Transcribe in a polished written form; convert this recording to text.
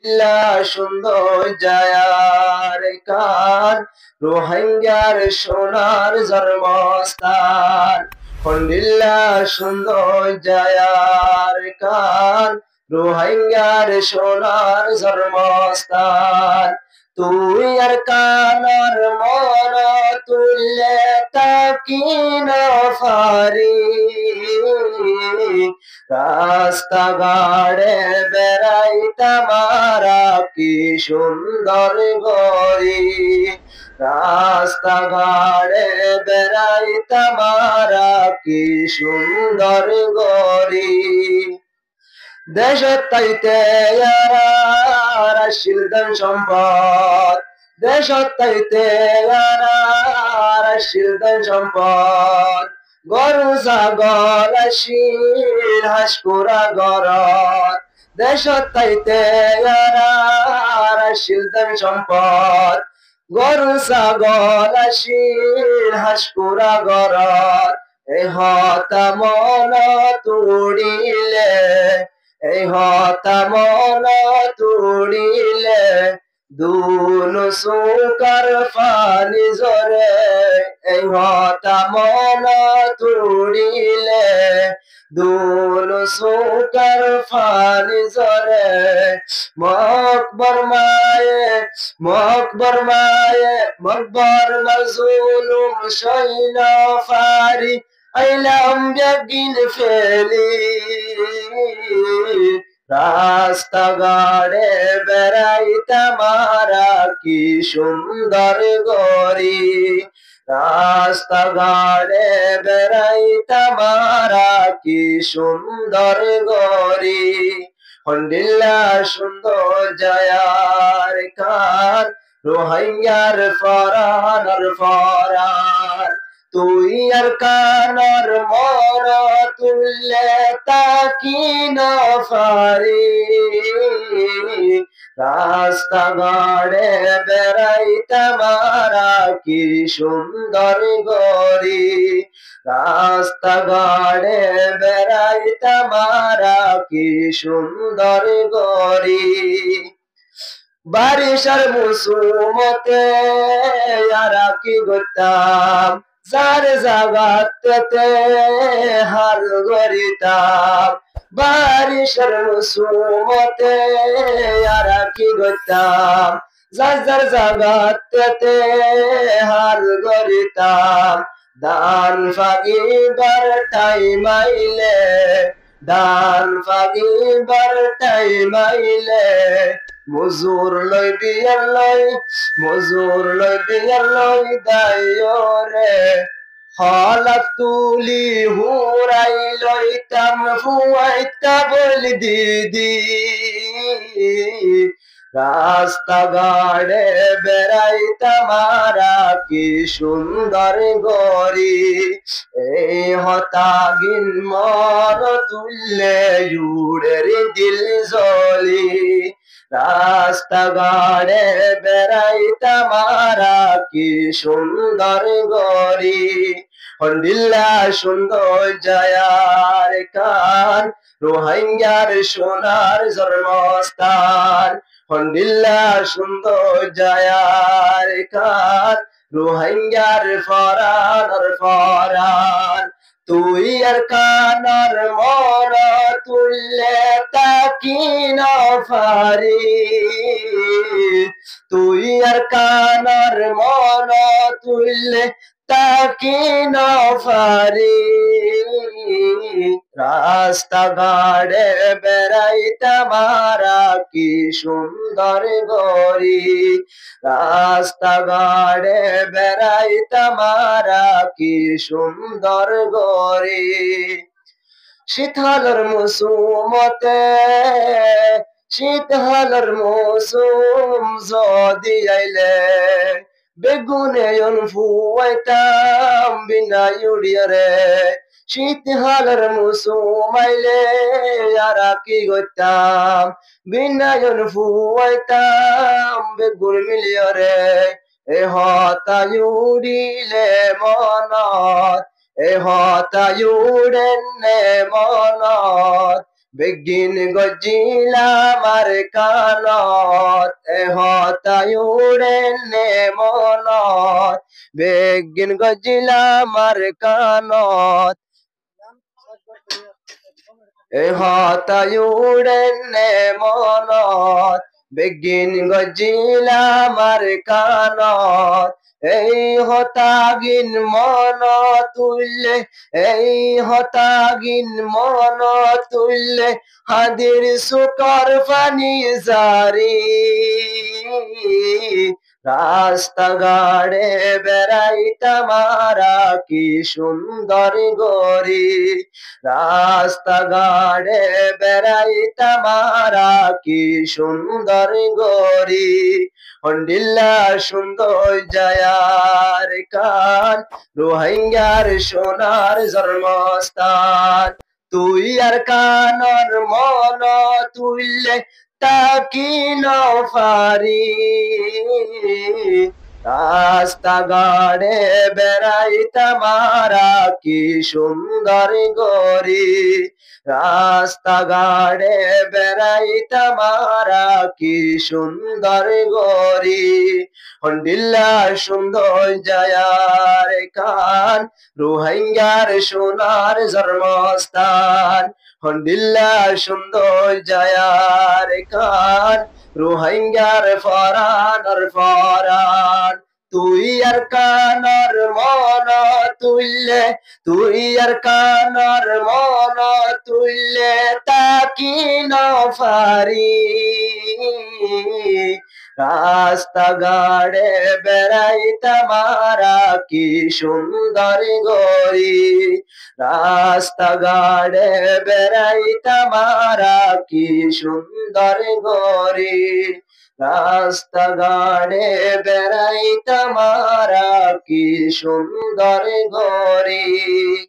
ইল্লা সুন্দর জায়ার কান রোহিঙ্গার সোনার জন্মস্থান হন্ডিল্লা সুন্দর জায়ার কান রোহিঙ্গার সোনার জন্মস্থান তুই আর কানার মন তুললে তাকিন ফারি রাস্তা গাড়ে বেড়াইতামারা কি সুন্দর গরি রাস্তা গাড়ে বেড়াইতামারা কি সুন্দর গরি দেশের তাইতে শিলদন সম্পদ দেশের তাইতে শিলদন সম্পদ গরু ছাগল শিল হাঁস পুরা গরত দেশের তাইতে শিলদন সম্পদ গরু ছাগল শিল হাঁস পুরা গরত এই হতা মন তুড়িলে এই হতা মন তুড়িলে দুনু সুকার ফানি জরে এই হতা মন তুড়িলে দুনু সুকার ফানি জরে মকবর মায়ে মকবর মাজুলুম সৈনা ফারি আইলাম বেগিন ফেলি রাস্তা গাড়ে বেড়াইতামারা কি সুন্দর গরি রাস্তা গাড়ে বেড়াইতামারা কি সুন্দর গরি হন্ডিল্লা সুন্দর জায়ার কান রোহিঙ্গার ফরানার ফরান তুই আর কানার মন তুললে তাকিন ফারি রাস্তা গাড়ে বেড়াইতামারা কি সুন্দর গরি রাস্তা গাড়ে বেড়াইতামারা কি সুন্দর গরি বারিশার মুসুমতে আরা কি করতাম যার জাগাতে হাল গরিতাম বারিশার মুসুমতে আরা কি করতাম যার জাগাতে হাল গরিতাম দান ফাগিবার টাইম আইলে দান ফাগিবার টাইম আইলে মজুর লই বিয়ার লই দায়রে হলাক তুলি হুরাই লইতাম ফুয়াইতা বলি দিদি রাস্তা গাড়ে বেড়াইতামারা কি সুন্দর গরি এই হতাগিন মন তুললে জুড়ের দিল জলি রাস্তা গাড়ে বেড়াইতামারা কি সুন্দর গরি হন্ডিল্লা সুন্দর জায়ার কান রোহিঙ্গার সোনার জন্মস্থান হন্ডিল্লা সুন্দর জায়ার কান রোহিঙ্গার ফরানার ফরান তুই আর কানার মন তুললে তাকিন ফারি তুই আর কানার মন তুললে তাকিন ফারি রাস্তা গাড়ে বেড়াইতামারা কি সুন্দর গরি রাস্তা গাড়ে বেড়াইতামারা কি সুন্দর গরি শীতকালের মৌসুমতে শীতকালের মৌসুম যদি আইলে বেগুনে ফুয়াইতাম বিনা ইউরিয়ারে শীতকালের মৌসুম আইলে আরা কি করতাম বিনা ফুয়াইতাম বেগুন মিলিয়রে এ হতা ইউরিলে মনত এ হতা ইউরেনে মনত বেগিন গজিলামার কানত হতায় উড়ে নে মনত বেগিন গজিলামার কানত হতায় উড়ে নে মনত বেগিন গজিলামার কানত এই হতাগিন মন তুললে এই হতাগিন মন তুললে হাদির সুকর ফানি জারি রাস্তা গাড়ে বেড়াইতাম মারা কি সুন্দর গরি রাস্তা গাড়ে বেড়াইতাম মারা কি সুন্দর গরি হন্ডিল্লা সুন্দর জায়ার কান রোহিঙ্গার সোনার জন্মস্থান তুই আর কানর মন তুললে তাকি নফারি রাস্তা গাড়ে বেড়াইতাম মারা কি সুন্দর গরি রাস্তা গাড়ে বেড়াইতাম মারা কি সুন্দর গরি হন্ডিল্লা সুন্দর জায়ার কান রোহিঙ্গার সোনার জন্মস্থান হন্ডিল্লা সুন্দর জায়ার কান রোহিঙ্গার ফরানর ফরান তুই আর কানর মন তুললে তুই আর কানর মন তুললে তাকি নফারি রাস্তা গাড়ে বেড়াইতাম মারা কি সুন্দর গরি রাস্তা গাড়ে বেড়াইতাম মারা কি সুন্দর গরি রাস্তা গাড়ে বেড়াইতাম মারা কি সুন্দর গরি।